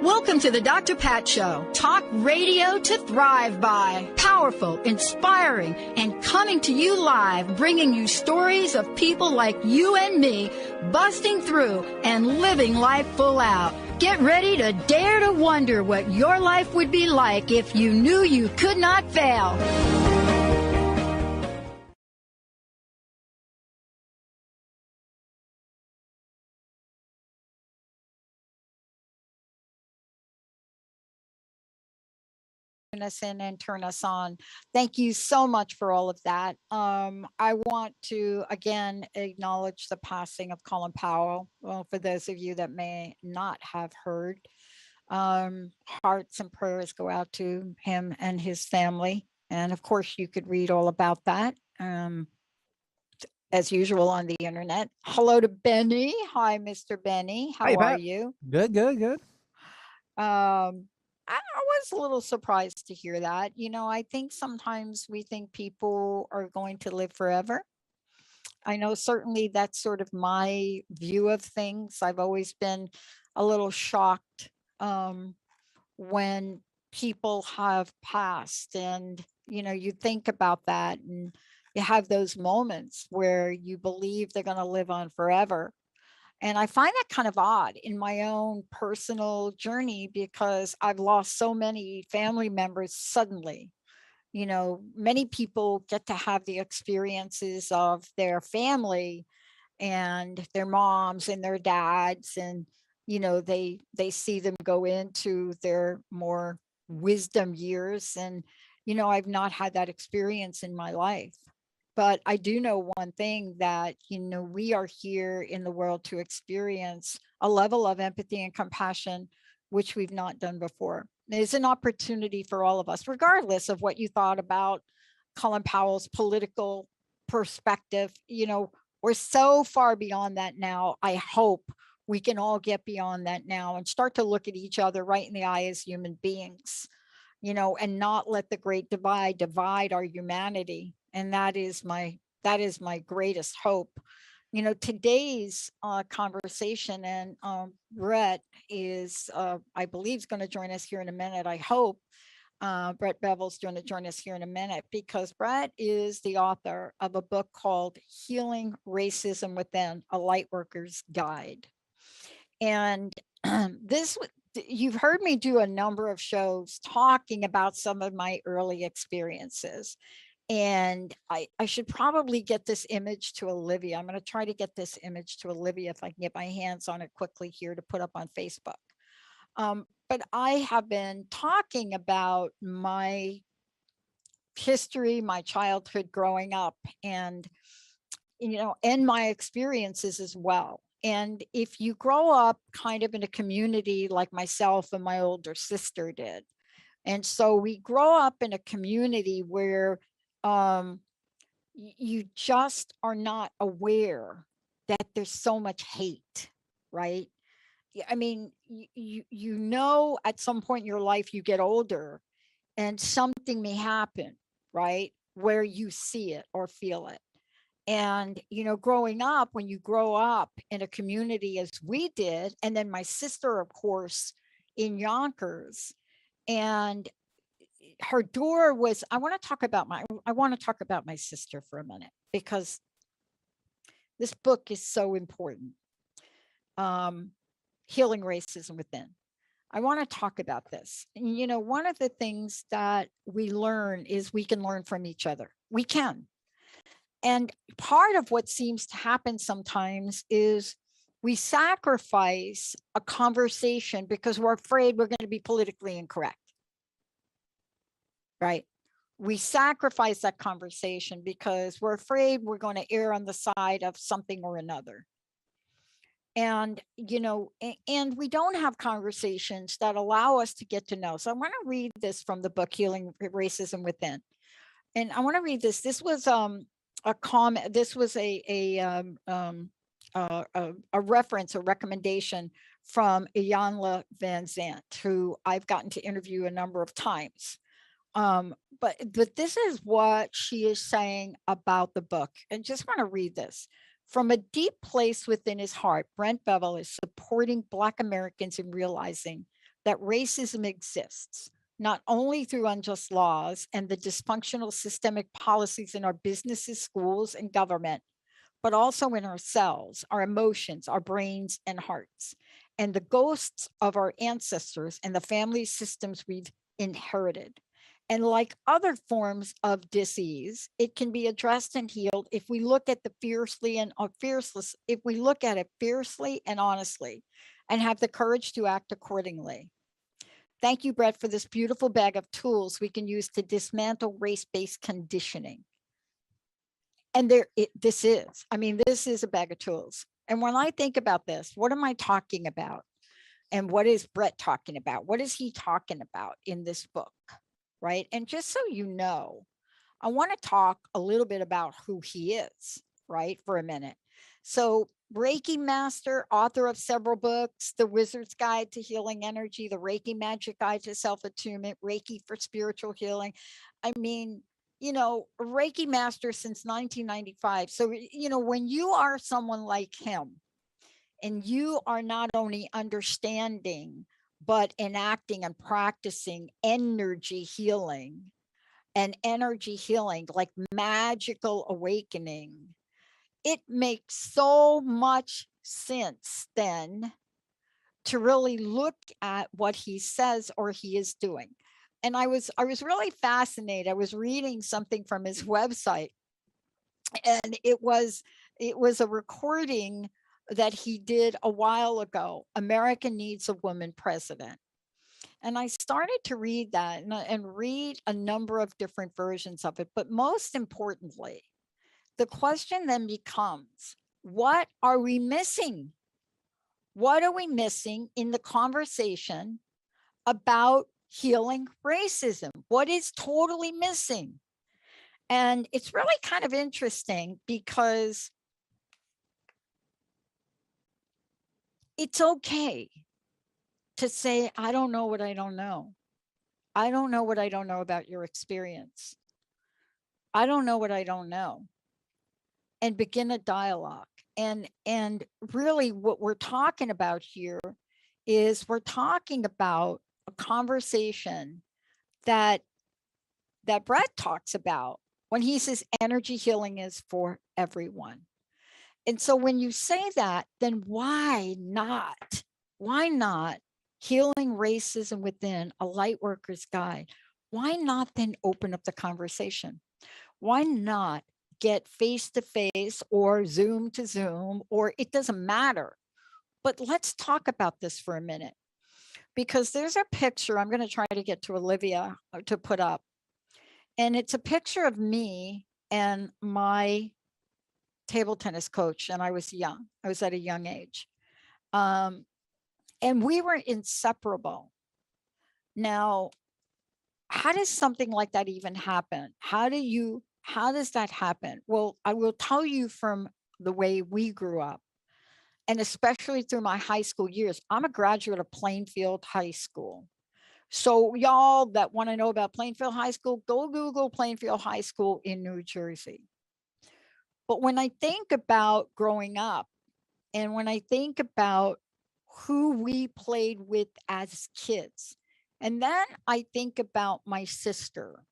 Welcome to the Dr. Pat Show. Talk radio to thrive by. Powerful, inspiring, and coming to you live, bringing you stories of people like you and me, busting through and living life full out. Get ready to dare to wonder what your life would be like if you knew you could not fail. Us in and turn us on. Thank you so much for all of that. I want to again acknowledge the passing of Colin Powell. Well, for those of you that may not have heard, hearts and prayers go out to him and his family. And of course, you could read all about that as usual on the internet. Hello to Benny. Hi, Mr. Benny. How are you? Good. I was a little surprised to hear that. You know, I think sometimes we think people are going to live forever. I know certainly that's sort of my view of things. I've always been a little shocked when people have passed, and, you know, you think about that and you have those moments where you believe they're going to live on forever. And I find that kind of odd in my own personal journey because I've lost so many family members suddenly. You know, many people get to have the experiences of their family and their moms and their dads, and, you know, they see them go into their more wisdom years. And, you know, I've not had that experience in my life. But I do know one thing, that, you know, we are here in the world to experience a level of empathy and compassion, which we've not done before. There's an opportunity for all of us, regardless of what you thought about Colin Powell's political perspective. You know, we're so far beyond that now. I hope we can all get beyond that now and start to look at each other right in the eye as human beings, you know, and not let the great divide our humanity. And that is my greatest hope. You know, today's conversation, and Brett is, I believe, is going to join us here in a minute. I hope Brett Bevell's going to join us here in a minute, because Brett is the author of a book called Healing Racism Within, a Lightworker's Guide. And you've heard me do a number of shows talking about some of my early experiences. And I should probably get this image to Olivia. I'm going to try to get this image to Olivia if I can get my hands on it quickly here to put up on Facebook. But I have been talking about my history, my childhood growing up, and, you know, and my experiences as well. And if you grow up kind of in a community like myself and my older sister did, and so we grow up in a community where you just are not aware that there's so much hate, right? I mean, you know, at some point in your life, you get older and something may happen, right, where you see it or feel it. And, you know, growing up, when you grow up in a community as we did, and then my sister, of course, in Yonkers, and her door was, I want to talk about my sister for a minute, because this book is so important. Healing Racism Within. I want to talk about this. And, you know, one of the things that we learn is we can learn from each other. We can. And part of what seems to happen sometimes is we sacrifice a conversation because we're afraid we're going to be politically incorrect. Right? We sacrifice that conversation because we're afraid we're going to err on the side of something or another. And, you know, and we don't have conversations that allow us to get to know. So I want to read this from the book, Healing Racism Within. And I want to read this. This was a comment. This was a reference, a recommendation from Iyanla Van Zandt, who I've gotten to interview a number of times. But this is what she is saying about the book. And just want to read this. From a deep place within his heart, Brett Bevell is supporting Black Americans in realizing that racism exists, not only through unjust laws and the dysfunctional systemic policies in our businesses, schools, and government, but also in ourselves, our emotions, our brains, and hearts, and the ghosts of our ancestors and the family systems we've inherited. And like other forms of disease, it can be addressed and healed if we look at the if we look at it fiercely and honestly, and have the courage to act accordingly. Thank you, Brett, for this beautiful bag of tools we can use to dismantle race-based conditioning. And this is a bag of tools. And when I think about this, what am I talking about? And what is Brett talking about? What is he talking about in this book? Right. And just so you know, I want to talk a little bit about who he is, right, for a minute. So, Reiki master, author of several books, The Wizard's Guide to Healing Energy, The Reiki Magic Guide to Self-Attunement, Reiki for Spiritual Healing. I mean, Reiki master since 1995. So, when you are someone like him and you are not only understanding, but enacting and practicing energy healing like magical awakening, it makes so much sense then to really look at what he says or he is doing. And I was really fascinated. I was reading something from his website, and it was a recording that he did a while ago. America needs a woman president. And I started to read that and read a number of different versions of it. But most importantly, the question then becomes, what are we missing? What are we missing in the conversation about healing racism? What is totally missing? And it's really kind of interesting because it's okay to say, I don't know what I don't know. I don't know what I don't know about your experience. I don't know what I don't know. And begin a dialogue. And really what we're talking about here is we're talking about a conversation that Brett talks about when he says energy healing is for everyone. And so when you say that, then why not? Why not healing racism within a Lightworker's Guide? Why not then open up the conversation? Why not get face to face or Zoom to Zoom, or it doesn't matter. But let's talk about this for a minute, because there's a picture I'm going to try to get to Olivia to put up. And it's a picture of me and my table tennis coach. And I was young. I was at a young age. And we were inseparable. Now, how does something like that even happen? How does that happen? Well, I will tell you from the way we grew up, and especially through my high school years. I'm a graduate of Plainfield High School. So y'all that want to know about Plainfield High School, go Google Plainfield High School in New Jersey. But when I think about growing up, and when I think about who we played with as kids, and then I think about my sister.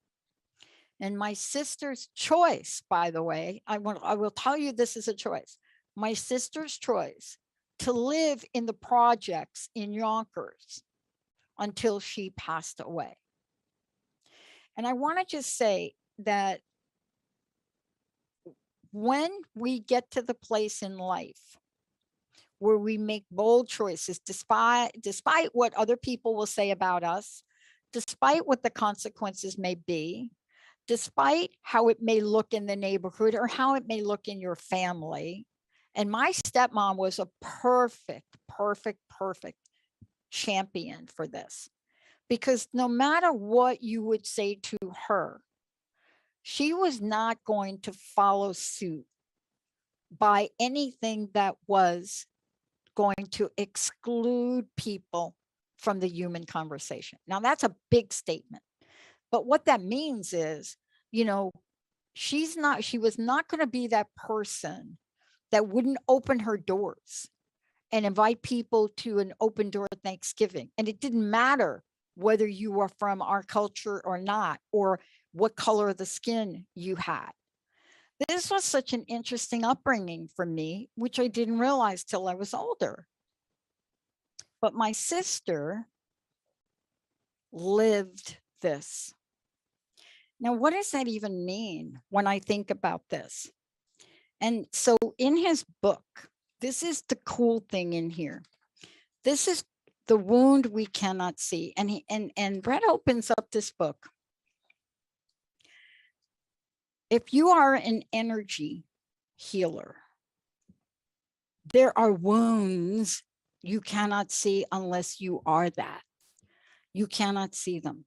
And my sister's choice, by the way, I will tell you this is a choice. My sister's choice to live in the projects in Yonkers until she passed away. And I want to just say that when we get to the place in life where we make bold choices, despite what other people will say about us, despite what the consequences may be, despite how it may look in the neighborhood or how it may look in your family. And my stepmom was a perfect champion for this, because no matter what you would say to her, she was not going to follow suit by anything that was going to exclude people from the human conversation. Now, that's a big statement. But what that means is, you know, she was not going to be that person that wouldn't open her doors and invite people to an open door Thanksgiving. And it didn't matter whether you were from our culture or not, or what color of the skin you had. This was such an interesting upbringing for me, which I didn't realize till I was older. But my sister lived this. Now, what does that even mean when I think about this? And so in his book, this is the cool thing in here. This is the wound we cannot see. And Brett opens up this book. If you are an energy healer, there are wounds you cannot see unless you are that. You cannot see them.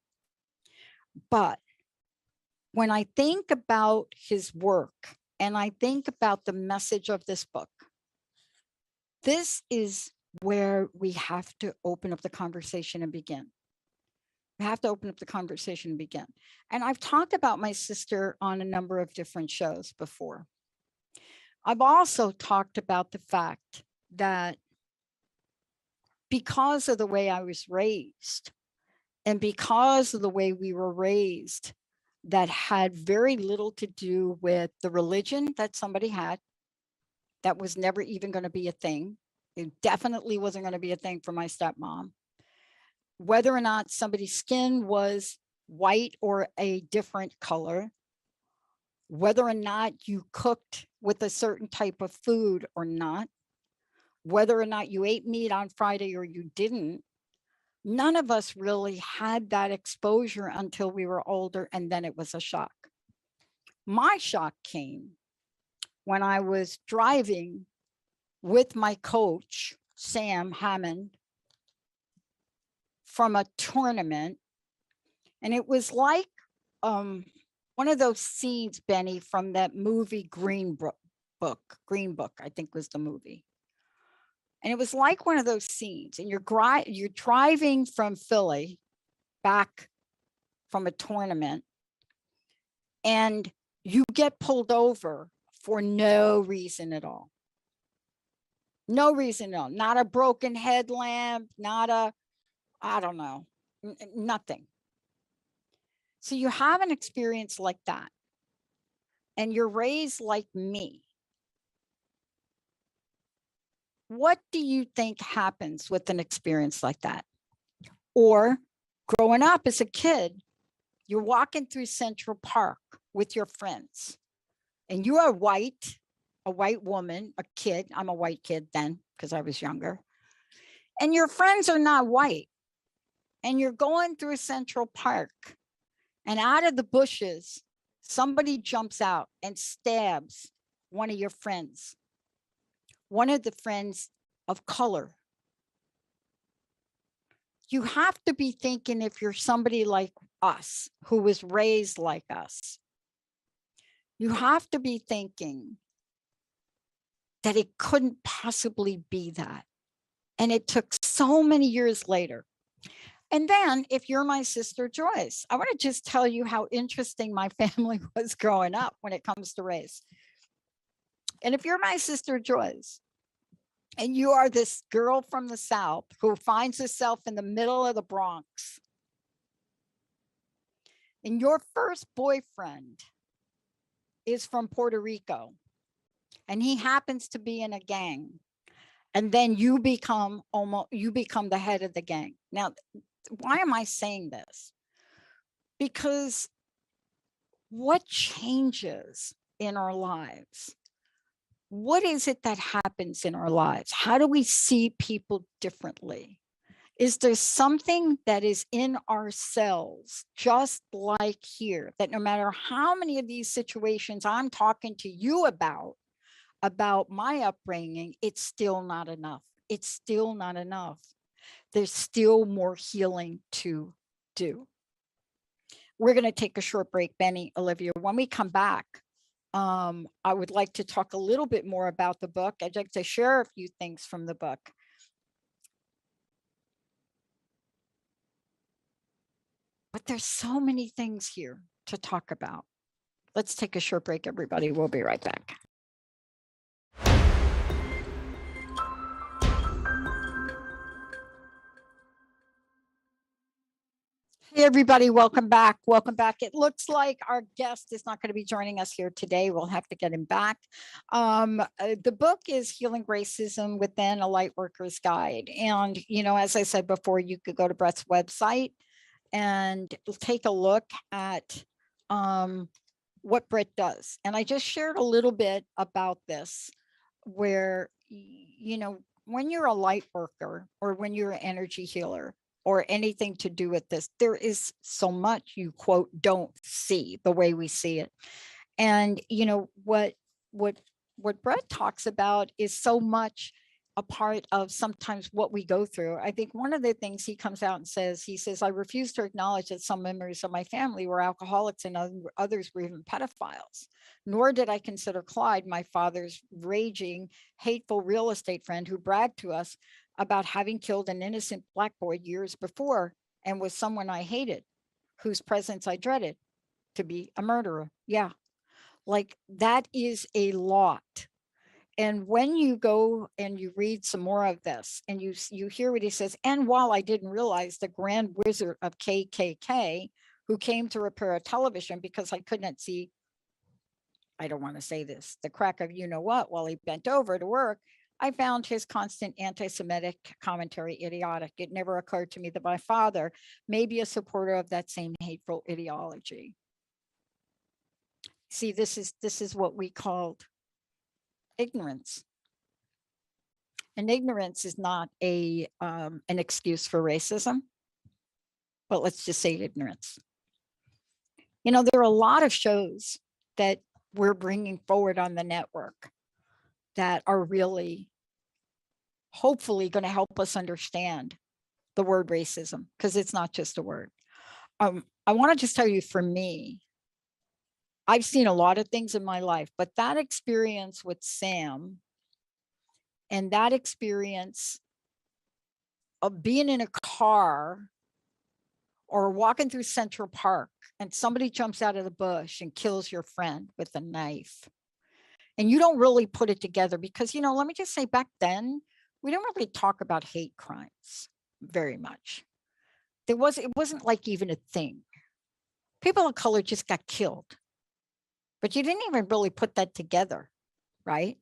But when I think about his work and I think about the message of this book, this is where we have to open up the conversation and begin. We have to open up the conversation and begin. And I've talked about my sister on a number of different shows before. I've also talked about the fact that because of the way I was raised, and because of the way we were raised, that had very little to do with the religion that somebody had, that was never even going to be a thing. It definitely wasn't going to be a thing for my stepmom. Whether or not somebody's skin was white or a different color, whether or not you cooked with a certain type of food or not, whether or not you ate meat on Friday or you didn't, none of us really had that exposure until we were older, and then it was a shock. My shock came when I was driving with my coach, Sam Hammond, from a tournament. And it was like one of those scenes, Benny, from that movie Green Book, I think was the movie. And it was like one of those scenes, and you're driving from Philly back from a tournament, and you get pulled over for no reason at all. No reason at all. Not a broken headlamp, not a, I don't know, nothing. So you have an experience like that, and you're raised like me. What do you think happens with an experience like that? Or growing up as a kid, you're walking through Central Park with your friends, and you are white, a white woman, a kid. I'm a white kid then because I was younger. And your friends are not white. And you're going through Central Park, and out of the bushes, somebody jumps out and stabs one of your friends, one of the friends of color. You have to be thinking, if you're somebody like us, who was raised like us, you have to be thinking that it couldn't possibly be that. And it took so many years later. And then if you're my sister Joyce, I want to just tell you how interesting my family was growing up when it comes to race. And if you're my sister Joyce, and you are this girl from the South who finds herself in the middle of the Bronx, and your first boyfriend is from Puerto Rico, and he happens to be in a gang, and then you become the head of the gang. Now, why am I saying this? Because what changes in our lives? What is it that happens in our lives? How do we see people differently? Is there something that is in ourselves, just like here, that no matter how many of these situations I'm talking to you about my upbringing, it's still not enough. It's still not enough. There's still more healing to do. We're going to take a short break, Benny, Olivia. When we come back, I would like to talk a little bit more about the book. I'd like to share a few things from the book. but there's so many things here to talk about. Let's take a short break, everybody. We'll be right back. Hey, everybody, welcome back. Welcome back. It looks like our guest is not going to be joining us here today. We'll have to get him back. The book is Healing Racism Within a Lightworker's Guide. And, you know, as I said before, you could go to Brett's website and take a look at what Brett does. And I just shared a little bit about this, where, you know, when you're a light worker or when you're an energy healer, or anything to do with this, there is so much you, quote, don't see the way we see it. And you know what Brett talks about is so much a part of sometimes what we go through. I think one of the things he comes out and says, he says, I refuse to acknowledge that some members of my family were alcoholics and others were even pedophiles. Nor did I consider Clyde, my father's raging, hateful real estate friend who bragged to us about having killed an innocent Black boy years before and was someone I hated, whose presence I dreaded, to be a murderer. Yeah, like that is a lot. And when you go and you read some more of this and you hear what he says, and while I didn't realize the grand wizard of KKK who came to repair a television because I couldn't see, I don't want to say this, the crack of you know what, while he bent over to work, I found his constant anti-Semitic commentary idiotic. It never occurred to me that my father may be a supporter of that same hateful ideology. See, this is what we called ignorance. And ignorance is not an excuse for racism, but let's just say ignorance. You know, there are a lot of shows that we're bringing forward on the network that are really hopefully going to help us understand the word racism, because it's not just a word. I want to just tell you, for me, I've seen a lot of things in my life, but that experience with Sam and that experience of being in a car or walking through Central Park and somebody jumps out of the bush and kills your friend with a knife, and you don't really put it together because, you know, let me just say, back then, we don't really talk about hate crimes very much. It wasn't like even a thing. People of color just got killed, but you didn't even really put that together, right?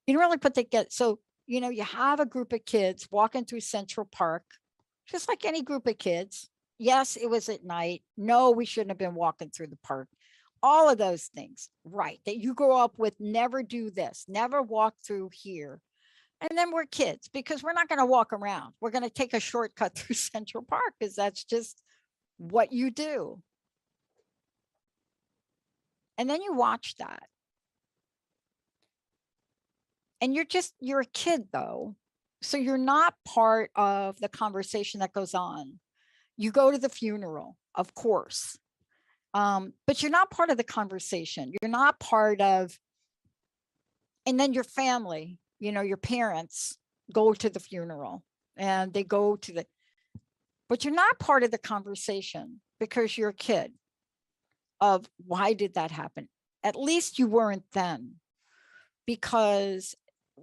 You didn't really put that together. So, you know, you have a group of kids walking through Central Park, just like any group of kids. Yes, it was at night. No, we shouldn't have been walking through the park. All of those things, right? That you grow up with, never do this, never walk through here. And then we're kids because we're not going to walk around. We're going to take a shortcut through Central Park because that's just what you do. And then you watch that. And you're a kid though. So you're not part of the conversation that goes on. You go to the funeral, of course. But you're not part of the conversation. You're not part of, and then your family, you know, your parents go to the funeral and they go to the, but you're not part of the conversation because you're a kid of why did that happen? At least you weren't then, because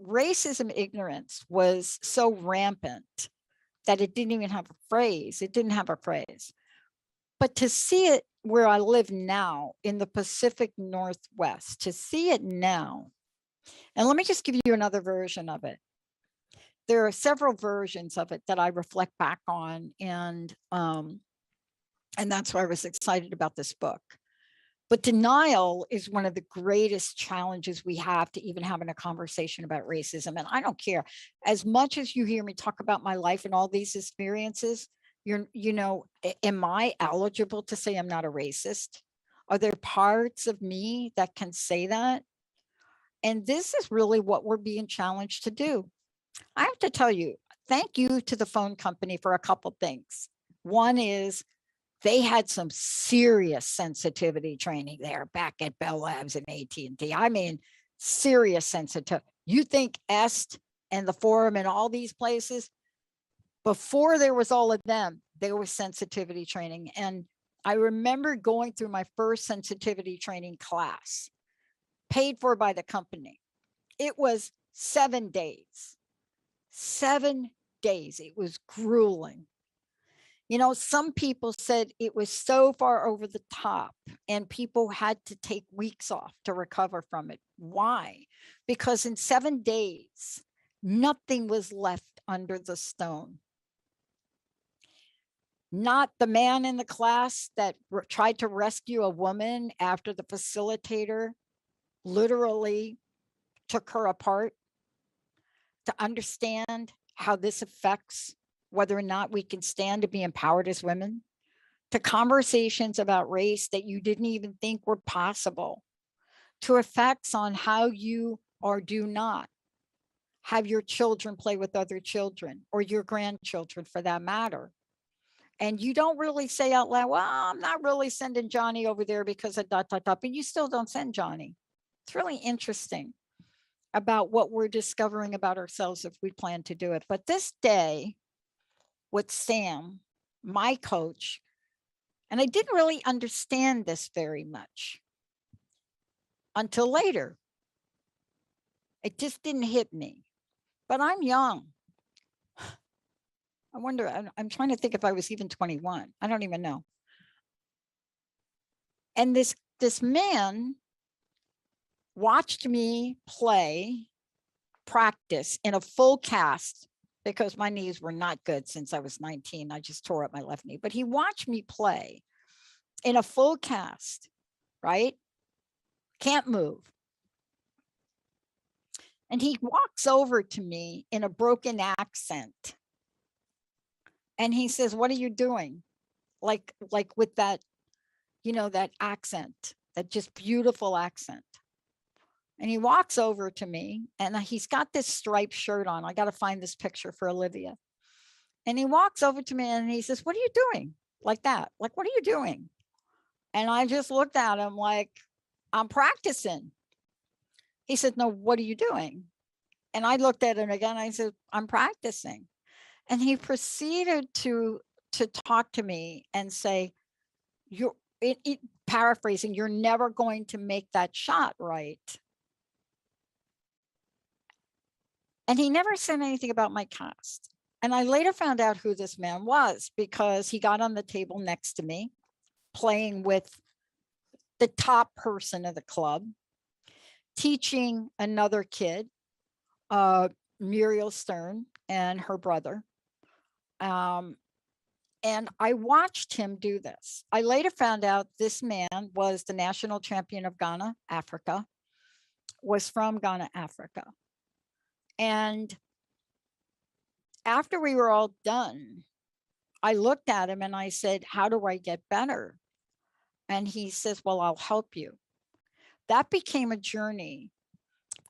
racism ignorance was so rampant that it didn't even have a phrase. It didn't have a phrase. But to see it where I live now in the Pacific Northwest, to see it now, and let me just give you another version of it. There are several versions of it that I reflect back on, and that's why I was excited about this book. But denial is one of the greatest challenges we have to even having a conversation about racism. And I don't care, as much as you hear me talk about my life and all these experiences, you know, am I eligible to say I'm not a racist? Are there parts of me that can say that? And this is really what we're being challenged to do. I have to tell you, thank you to the phone company for a couple things. One is they had some serious sensitivity training there back at Bell Labs and AT&T. I mean, serious sensitivity. You think EST and the Forum and all these places, before there was all of them, there was sensitivity training. And I remember going through my first sensitivity training class, paid for by the company. It was 7 days. 7 days. It was grueling. You know, some people said it was so far over the top and people had to take weeks off to recover from it. Why? Because in 7 days, nothing was left under the stone. Not the man in the class that tried to rescue a woman after the facilitator literally took her apart, to understand how this affects whether or not we can stand to be empowered as women, to conversations about race that you didn't even think were possible, to effects on how you or do not have your children play with other children or your grandchildren for that matter. And you don't really say out loud, well, I'm not really sending Johnny over there because of dot, dot, dot, but you still don't send Johnny. It's really interesting about what we're discovering about ourselves if we plan to do it. But this day with Sam, my coach, and I didn't really understand this very much until later. It just didn't hit me, but I'm young. I wonder, I'm trying to think if I was even 21. I don't even know. And this man watched me practice in a full cast because my knees were not good since I was 19. I just tore up my left knee, but he watched me play in a full cast, right? Can't move. And he walks over to me in a broken accent. And he says, what are you doing? Like with that, you know, that accent, that just beautiful accent. And he walks over to me and he's got this striped shirt on. I got to find this picture for Olivia. And he walks over to me and he says, what are you doing? Like that, like, what are you doing? And I just looked at him like, I'm practicing. He said, no, what are you doing? And I looked at him again. I said, I'm practicing. And he proceeded to talk to me and say, paraphrasing, you're never going to make that shot right. And he never said anything about my cast. And I later found out who this man was because he got on the table next to me, playing with the top person of the club, teaching another kid, Muriel Stern and her brother. And I watched him do this. I later found out this man was the national champion of Ghana, Africa, was from Ghana, Africa. And after we were all done, I looked at him and I said, how do I get better? And he says, well, I'll help you. That became a journey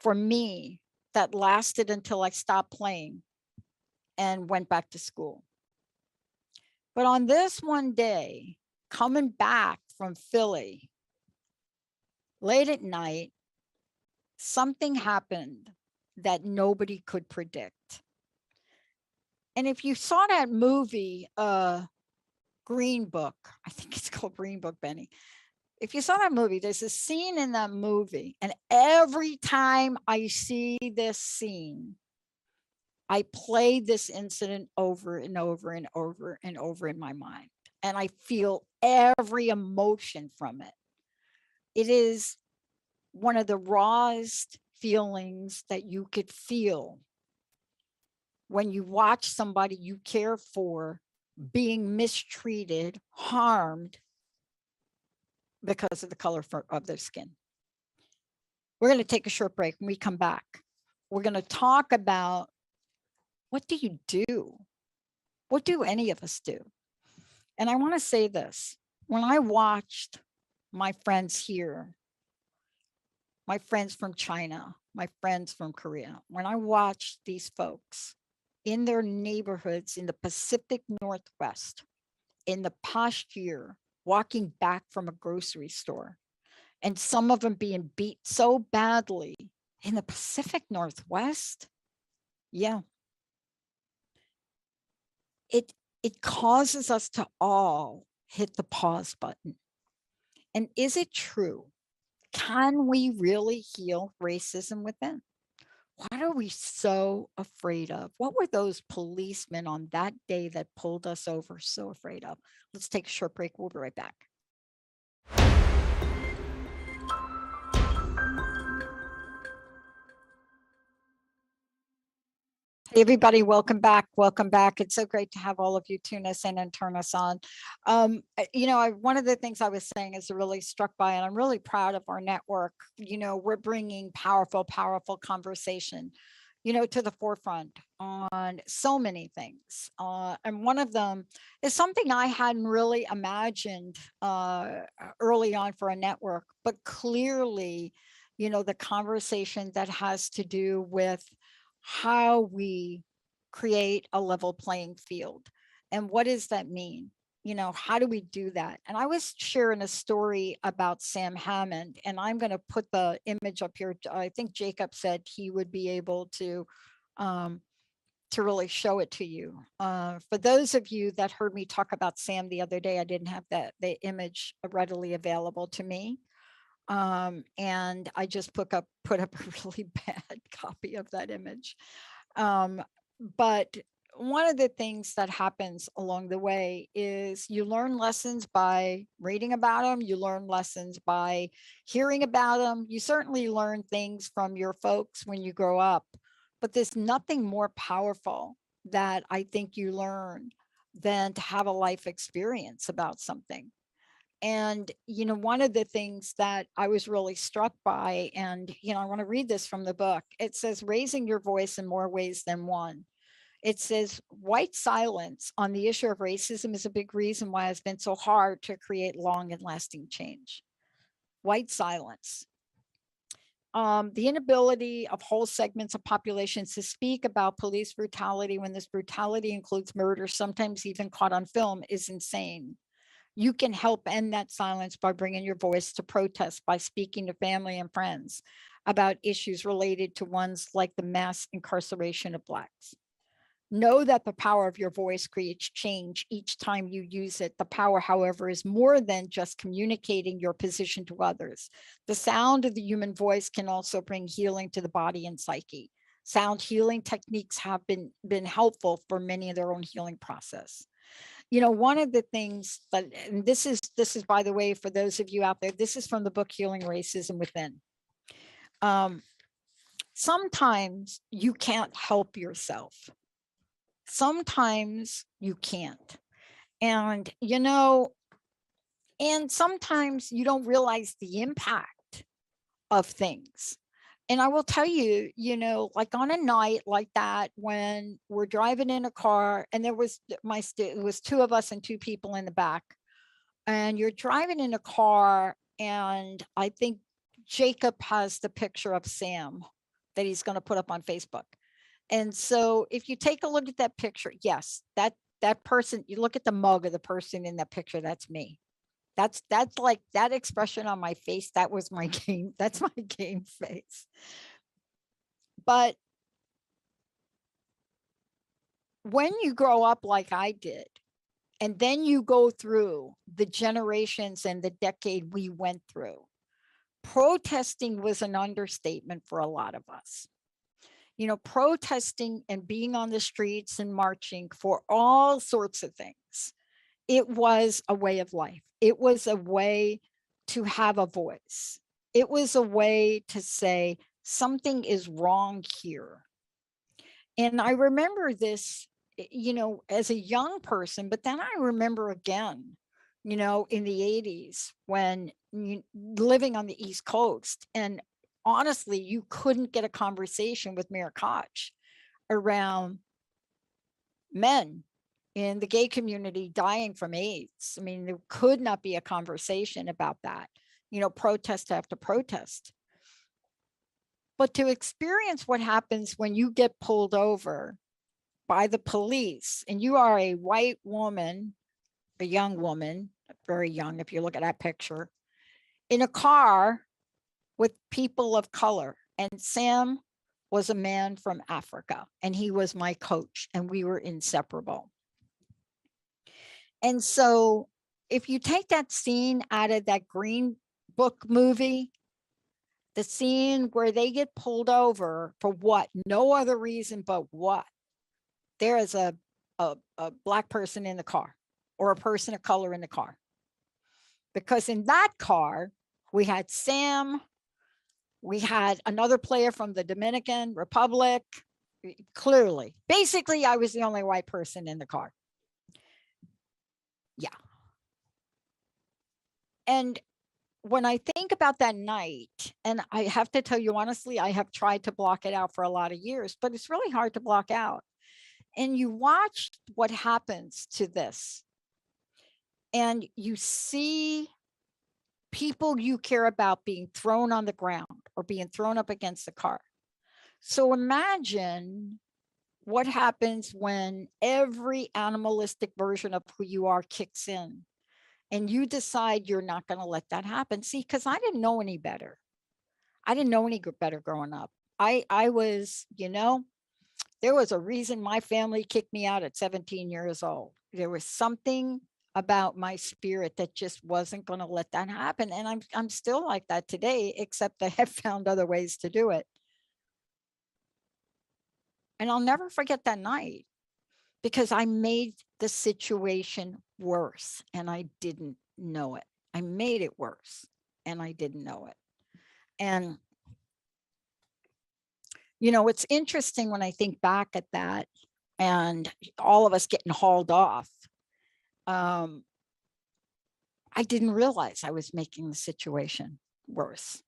for me that lasted until I stopped playing and went back to school. But on this one day, coming back from Philly, late at night, something happened that nobody could predict. And if you saw that movie, Green Book, I think it's called Green Book, Benny. If you saw that movie, there's a scene in that movie, and every time I see this scene, I play this incident over and over and over and over in my mind, and I feel every emotion from it. It is one of the rawest feelings that you could feel when you watch somebody you care for being mistreated, harmed because of the color of their skin. We're going to take a short break. When we come back, we're going to talk about, what do you do? What do any of us do? And I want to say this. When I watched my friends here, my friends from China, my friends from Korea, when I watched these folks in their neighborhoods in the Pacific Northwest, in the past year, walking back from a grocery store, and some of them being beat so badly in the Pacific Northwest. Yeah. it causes us to all hit the pause button. And is it true? Can we really heal racism within? What are we so afraid of? What were those policemen on that day that pulled us over so afraid of? Let's take a short break. We'll be right back. Hey, everybody, welcome back. Welcome back. It's so great to have all of you tune us in and turn us on. One of the things I was saying is really struck by, and I'm really proud of our network. We're bringing powerful, powerful conversation, to the forefront on so many things. And one of them is something I hadn't really imagined early on for a network, but clearly, the conversation that has to do with how we create a level playing field. And what does that mean? How do we do that? And I was sharing a story about Sam Hammond, and I'm going to put the image up here. I think Jacob said he would be able to really show it to you. For those of you that heard me talk about Sam the other day, I didn't have the image readily available to me. And I just put up a really bad copy of that image. But one of the things that happens along the way is you learn lessons by reading about them. You learn lessons by hearing about them. You certainly learn things from your folks when you grow up, but there's nothing more powerful that I think you learn than to have a life experience about something. And, one of the things that I was really struck by, and, I want to read this from the book. It says, raising your voice in more ways than one. It says, white silence on the issue of racism is a big reason why it's been so hard to create long and lasting change. White silence. The inability of whole segments of populations to speak about police brutality when this brutality includes murder, sometimes even caught on film, is insane. You can help end that silence by bringing your voice to protest, by speaking to family and friends about issues related to ones like the mass incarceration of Blacks. Know that the power of your voice creates change each time you use it. The power, however, is more than just communicating your position to others. The sound of the human voice can also bring healing to the body and psyche. Sound healing techniques have been helpful for many of their own healing process. One of the things that, and this is, by the way, for those of you out there, this is from the book Healing Racism Within. Sometimes you can't help yourself. Sometimes you can't. And, and sometimes you don't realize the impact of things. And I will tell you, like on a night like that, when we're driving in a car and it was two of us and two people in the back, and you're driving in a car, and I think Jacob has the picture of Sam that he's going to put up on Facebook. And so if you take a look at that picture, yes, that person, you look at the mug of the person in that picture, that's me. That's like that expression on my face. That was my game. That's my game face. But when you grow up like I did, and then you go through the generations and the decade we went through, protesting was an understatement for a lot of us. Protesting and being on the streets and marching for all sorts of things. It was a way of life. It was a way to have a voice. It was a way to say something is wrong here. And I remember this, as a young person, but then I remember again, in the 80s when living on the East Coast, and honestly, you couldn't get a conversation with Mayor Koch around men in the gay community dying from AIDS. I mean, there could not be a conversation about that, protest after protest. But to experience what happens when you get pulled over by the police and you are a white woman, a young woman, very young, if you look at that picture, in a car with people of color. And Sam was a man from Africa, and he was my coach, and we were inseparable. And so if you take that scene out of that Green Book movie, the scene where they get pulled over for what? No other reason but what? There is a Black person in the car, or a person of color in the car. Because in that car, we had Sam, we had another player from the Dominican Republic. Clearly, basically, I was the only white person in the car. Yeah. And when I think about that night, and I have to tell you honestly, I have tried to block it out for a lot of years, but it's really hard to block out. And you watch what happens to this, and you see people you care about being thrown on the ground or being thrown up against the car. So imagine what happens when every animalistic version of who you are kicks in, and you decide you're not going to let that happen. See, because I didn't know any better. I didn't know any better growing up. I was, there was a reason my family kicked me out at 17 years old. There was something about my spirit that just wasn't going to let that happen. And I'm still like that today, except I have found other ways to do it. And I'll never forget that night, because I made the situation worse and I didn't know it. I made it worse and I didn't know it. And, it's interesting when I think back at that and all of us getting hauled off. I didn't realize I was making the situation worse.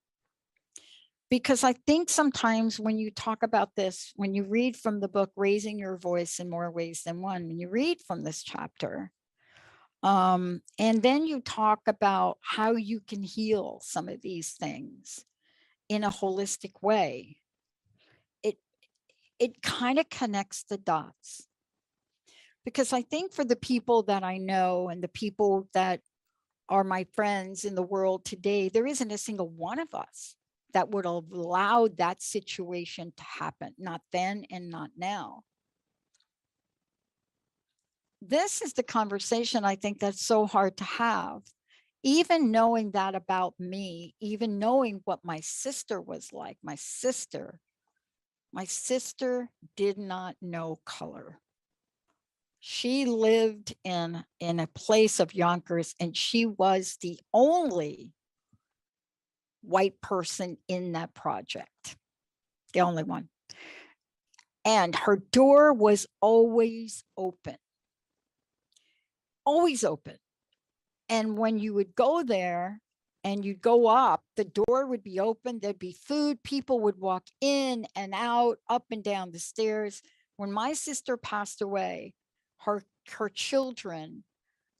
Because I think sometimes when you talk about this, when you read from the book, Raising Your Voice in More Ways Than One, when you read from this chapter, and then you talk about how you can heal some of these things in a holistic way, it kind of connects the dots. Because I think for the people that I know and the people that are my friends in the world today, there isn't a single one of us that would have allowed that situation to happen, not then and not now. This is the conversation I think that's so hard to have. Even knowing that about me, even knowing what my sister was like, my sister did not know color. She lived in a place of Yonkers, and she was the only white person in that project, the only one. And her door was always open. Always open. And when you would go there and you'd go up, the door would be open, there'd be food, people would walk in and out, up and down the stairs. When my sister passed away, her children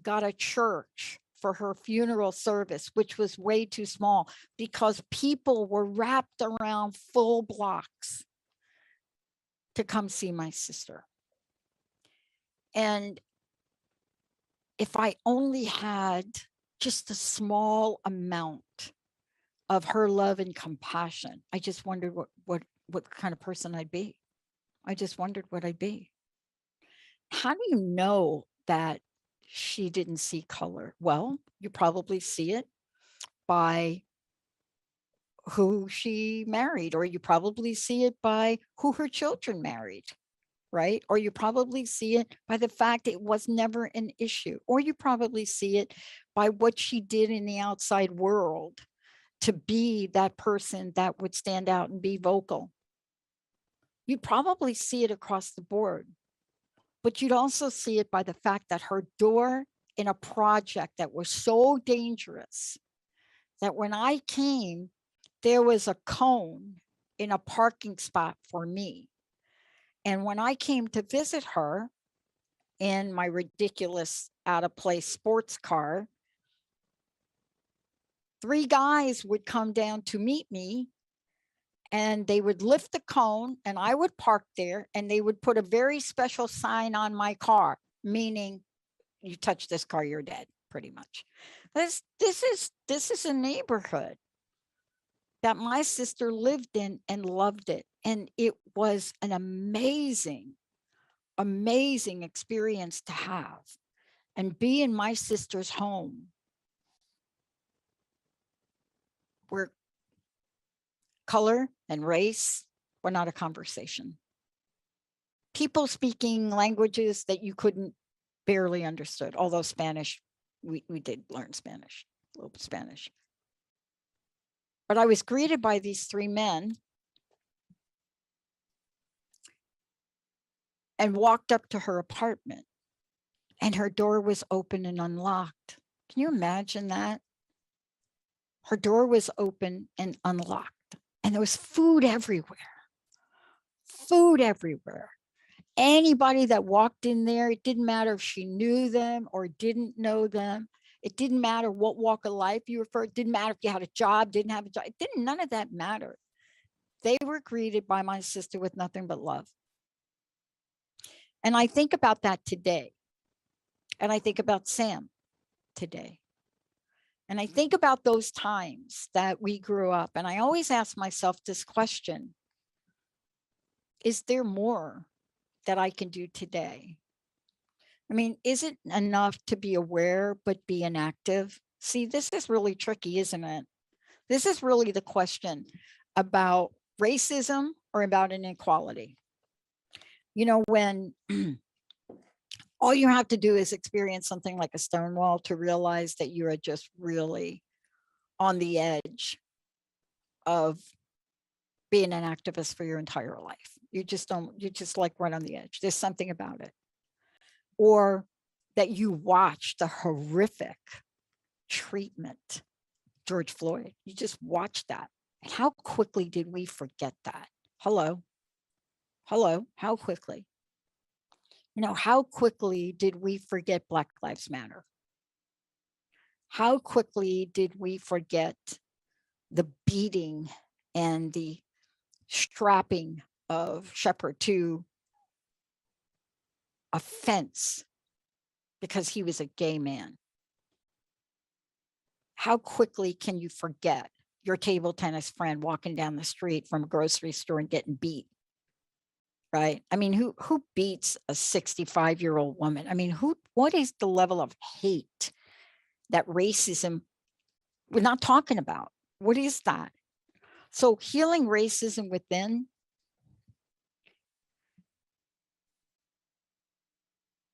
got a church for her funeral service, which was way too small because people were wrapped around full blocks to come see my sister. And if I only had just a small amount of her love and compassion, I just wondered what kind of person I'd be. I just wondered what I'd be. How do you know that she didn't see color? Well, you probably see it by who she married, or you probably see it by who her children married, right? Or you probably see it by the fact it was never an issue, or you probably see it by what she did in the outside world to be that person that would stand out and be vocal. You'd probably see it across the board, but you'd also see it by the fact that her door in a project that was so dangerous that when I came, there was a cone in a parking spot for me. And when I came to visit her in my ridiculous out of place sports car, 3 guys would come down to meet me, and they would lift the cone and I would park there, and they would put a very special sign on my car, meaning you touch this car, you're dead, pretty much. This is a neighborhood that my sister lived in and loved it. And it was an amazing experience to have. and be in my sister's home where color and race were not a conversation. People speaking languages that you couldn't barely understood, although Spanish, we did learn Spanish, a little bit Spanish. But I was greeted by these three men and walked up to her apartment, and her door was open and unlocked. Can you imagine that? Her door was open and unlocked, and there was food everywhere. Food everywhere. Anybody that walked in there, it didn't matter if she knew them or didn't know them. It didn't matter what walk of life you were from. It didn't matter if you had a job, didn't have a job. It didn't, none of that mattered. They were greeted by my sister with nothing but love. And I think about that today. And I think about Sam today. And I think about those times that we grew up. And I always ask myself this question: is there more that I can do today? I mean, is it enough to be aware but be inactive? See, this is really tricky, isn't it? This is really the question about racism or about inequality. You know, when all you have to do is experience something like a Stonewall to realize that you are just really on the edge of being an activist for your entire life. You just like right on the edge. There's something about it. Or that you watch the horrific treatment, George Floyd. You just watch that. And how quickly did we forget that? Hello, how quickly? You know, how quickly did we forget Black Lives Matter? How quickly did we forget the beating and the strapping of Shepherd to a fence because he was a gay man? How quickly can you forget your table tennis friend walking down the street from a grocery store and getting beat? Right? I mean, who beats a 65-year-old woman? I mean, what is the level of hate that racism, we're not talking about? What is that? So healing racism within,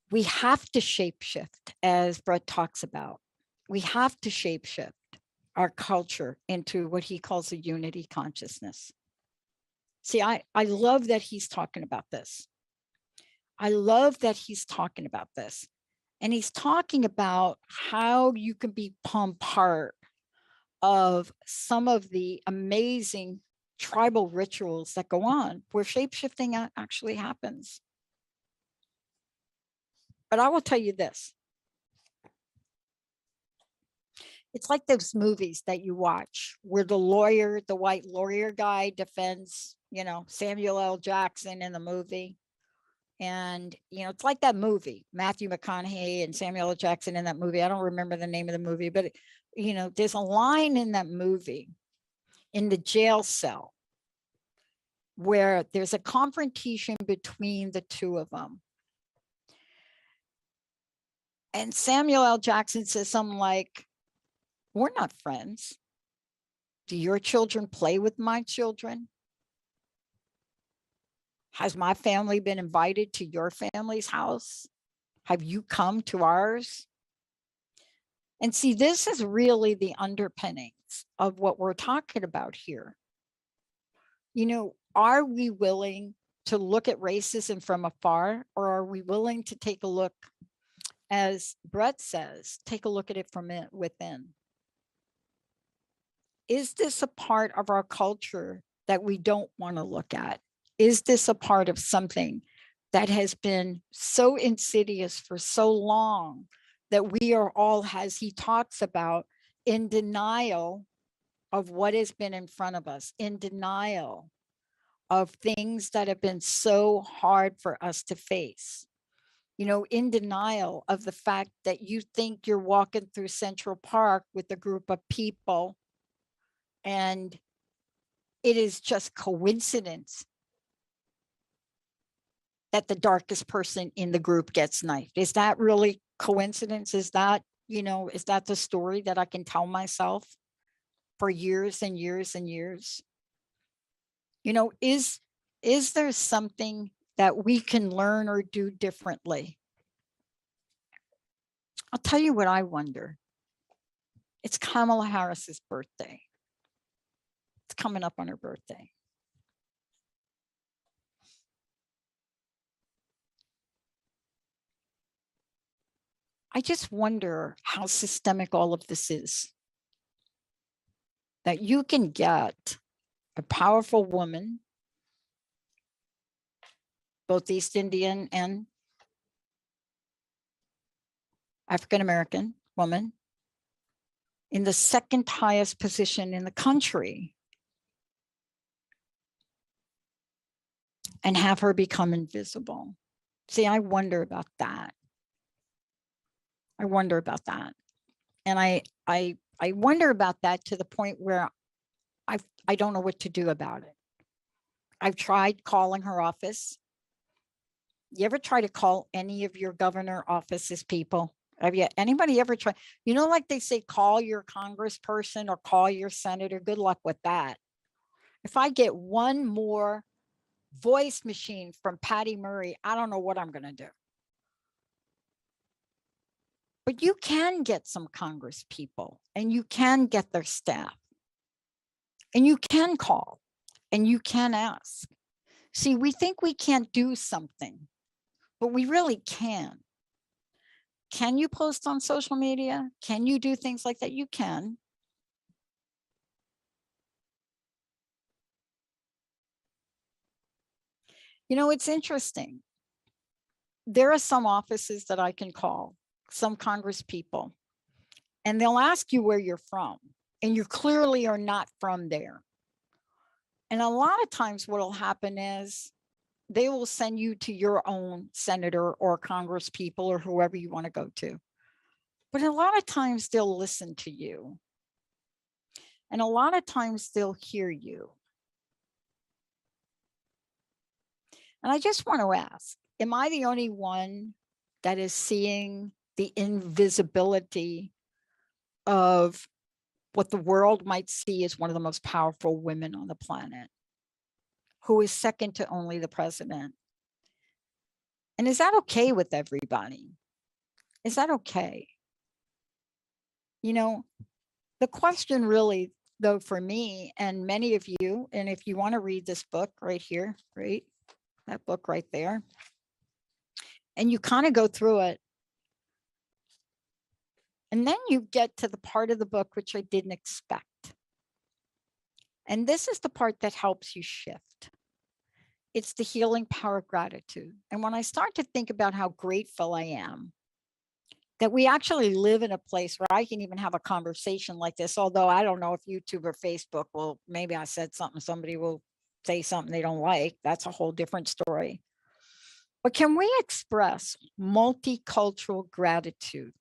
we have to shapeshift, as Brett talks about. We have to shapeshift our culture into what he calls a unity consciousness. See, I love that he's talking about this. I love that he's talking about this. And he's talking about how you can become part of some of the amazing tribal rituals that go on where shapeshifting actually happens. But I will tell you this. It's like those movies that you watch where the lawyer, the white lawyer guy defends, you know, Samuel L. Jackson in the movie. And, you know, it's like that movie, Matthew McConaughey and Samuel L. Jackson in that movie. I don't remember the name of the movie, but, you know, there's a line in that movie in the jail cell where there's a confrontation between the two of them. And Samuel L. Jackson says something like, "We're not friends. Do your children play with my children? Has my family been invited to your family's house? Have you come to ours?" And see, this is really the underpinnings of what we're talking about here. You know, are we willing to look at racism from afar, or are we willing to take a look, as Brett says, take a look at it from within? Is this a part of our culture that we don't want to look at? Is this a part of something that has been so insidious for so long that we are all, as he talks about, in denial of what has been in front of us, in denial of things that have been so hard for us to face? You know, in denial of the fact that you think you're walking through Central Park with a group of people and it is just coincidence that the darkest person in the group gets knifed. Is that really coincidence? Is that, is that the story that I can tell myself for years and years and years? Is there something that we can learn or do differently? I'll tell you what I wonder. It's Kamala Harris's birthday. It's coming up on her birthday. I just wonder how systemic all of this is. That you can get a powerful woman, both East Indian and African American woman, in the second highest position in the country, and have her become invisible. See, I wonder about that. I wonder about that. And I wonder about that to the point where I don't know what to do about it. I've tried calling her office. You ever try to call any of your governor offices people? Have you, anybody ever tried? Like they say, call your congressperson or call your senator. Good luck with that. If I get one more voice machine from Patty Murray, I don't know what I'm going to do. But you can get some Congress people, and you can get their staff, and you can call, and you can ask. See, we think we can't do something, but we really can. Can you post on social media? Can you do things like that? You can. It's interesting. There are some offices that I can call, some Congress people, and they'll ask you where you're from, and you clearly are not from there. And a lot of times what will happen is they will send you to your own senator or Congress people or whoever you want to go to. But a lot of times they'll listen to you. And a lot of times they'll hear you. And I just want to ask, am I the only one that is seeing the invisibility of what the world might see as one of the most powerful women on the planet, who is second to only the president? And is that okay with everybody? Is that okay? The question really, though, for me and many of you, and if you want to read this book right here, right? That book right there. And you kind of go through it. And then you get to the part of the book which I didn't expect. And this is the part that helps you shift. It's the healing power of gratitude. And when I start to think about how grateful I am that we actually live in a place where I can even have a conversation like this, although I don't know if YouTube or Facebook will, maybe I said something, somebody will say something they don't like. That's a whole different story. But can we express multicultural gratitude?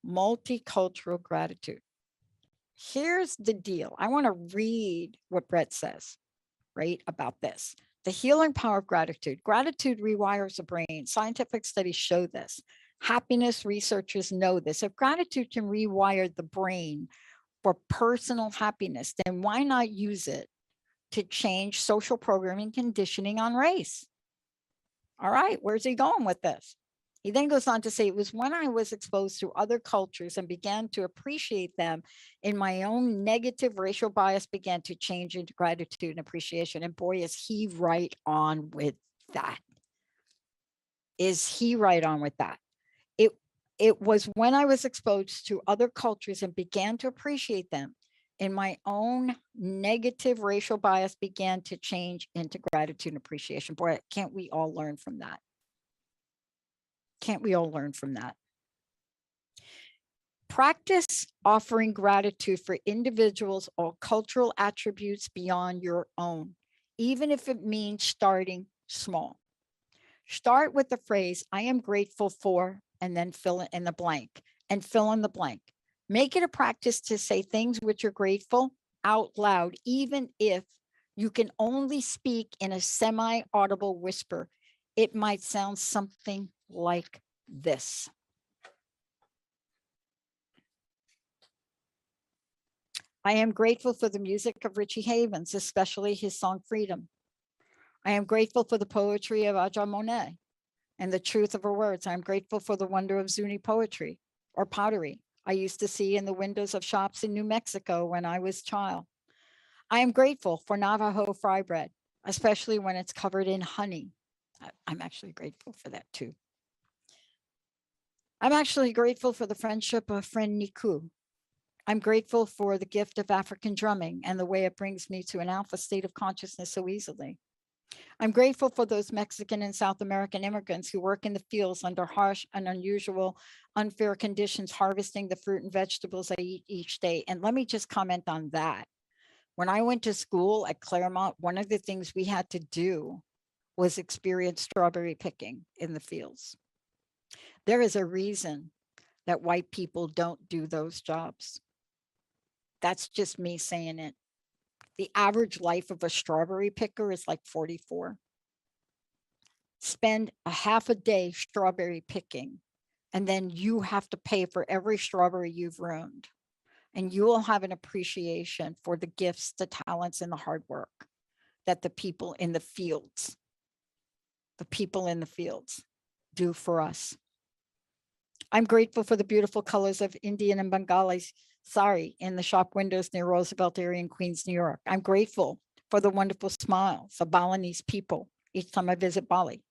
Multicultural gratitude. Here's the deal. I want to read what Brett says, right, about this. The healing power of gratitude. Gratitude rewires the brain. Scientific studies show this. Happiness researchers know this. If gratitude can rewire the brain for personal happiness, then why not use it to change social programming conditioning on race? All right, where's he going with this? He then goes on to say, it was when I was exposed to other cultures and began to appreciate them in my own negative racial bias began to change into gratitude and appreciation. And boy, is he right on with that. Is he right on with that? It was when I was exposed to other cultures and began to appreciate them in my own negative racial bias began to change into gratitude and appreciation. Boy, can't we all learn from that? Can't we all learn from that? Practice offering gratitude for individuals or cultural attributes beyond your own, even if it means starting small. Start with the phrase, I am grateful for, and then fill in the blank, and fill in the blank. Make it a practice to say things which you're grateful out loud, even if you can only speak in a semi-audible whisper. It might sound something like this. I am grateful for the music of Richie Havens, especially his song Freedom. I am grateful for the poetry of Aja Monet and the truth of her words. I'm grateful for the wonder of Zuni poetry or pottery I used to see in the windows of shops in New Mexico when I was a child. I am grateful for Navajo fry bread, especially when it's covered in honey. I'm actually grateful for that too. I'm actually grateful for the friendship of friend Niku. I'm grateful for the gift of African drumming and the way it brings me to an alpha state of consciousness so easily. I'm grateful for those Mexican and South American immigrants who work in the fields under harsh and unusual, unfair conditions, harvesting the fruit and vegetables I eat each day. And let me just comment on that. When I went to school at Claremont, one of the things we had to do was experience strawberry picking in the fields. There is a reason that white people don't do those jobs. That's just me saying it. The average life of a strawberry picker is like 44. Spend a half a day strawberry picking, and then you have to pay for every strawberry you've ruined. And you will have an appreciation for the gifts, the talents, and the hard work that the people in the fields do for us. I'm grateful for the beautiful colors of Indian and Bengali sari in the shop windows near Roosevelt area in Queens, New York. I'm grateful for the wonderful smiles of Balinese people each time I visit Bali.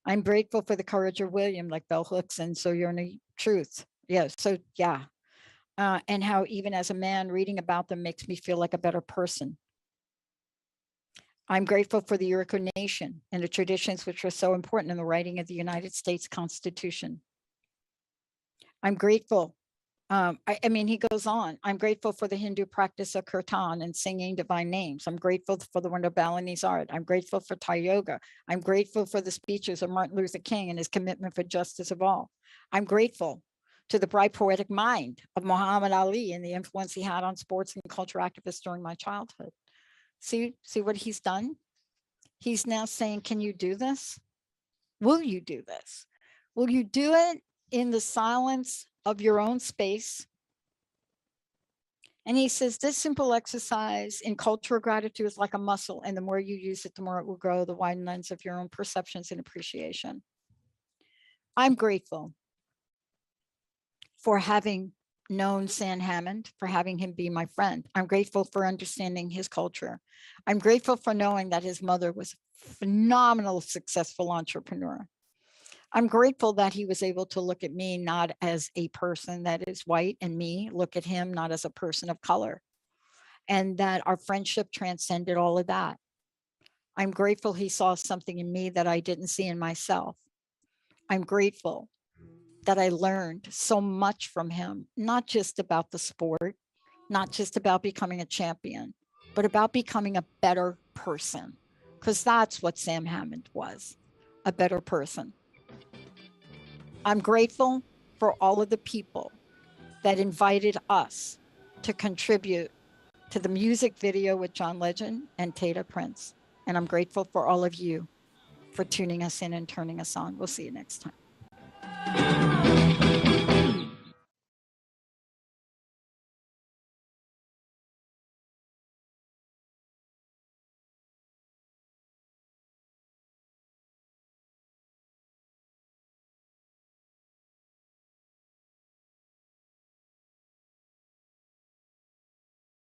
I'm grateful for the courage of William, like bell hooks and Sojourner Truth. And how even as a man, reading about them makes me feel like a better person. I'm grateful for the Iroquois Nation and the traditions which were so important in the writing of the United States Constitution. I'm grateful. He goes on. I'm grateful for the Hindu practice of kirtan and singing divine names. I'm grateful for the wonder of Balinese art. I'm grateful for Thai yoga. I'm grateful for the speeches of Martin Luther King and his commitment for justice of all. I'm grateful to the bright poetic mind of Muhammad Ali and the influence he had on sports and culture activists during my childhood. See what he's done? He's now saying, can you do this? Will you do this? Will you do it in the silence of your own space? And he says, this simple exercise in cultural gratitude is like a muscle. And the more you use it, the more it will grow the wide lens of your own perceptions and appreciation. I'm grateful for having known Sam Hammond, for having him be my friend. I'm grateful for understanding his culture. I'm grateful for knowing that his mother was a phenomenal, successful entrepreneur. I'm grateful that he was able to look at me not as a person that is white and me look at him not as a person of color, and that our friendship transcended all of that. I'm grateful he saw something in me that I didn't see in myself. I'm grateful that I learned so much from him, not just about the sport, not just about becoming a champion, but about becoming a better person, because that's what Sam Hammond was, a better person. I'm grateful for all of the people that invited us to contribute to the music video with John Legend and Tata Prince. And I'm grateful for all of you for tuning us in and turning us on. We'll see you next time.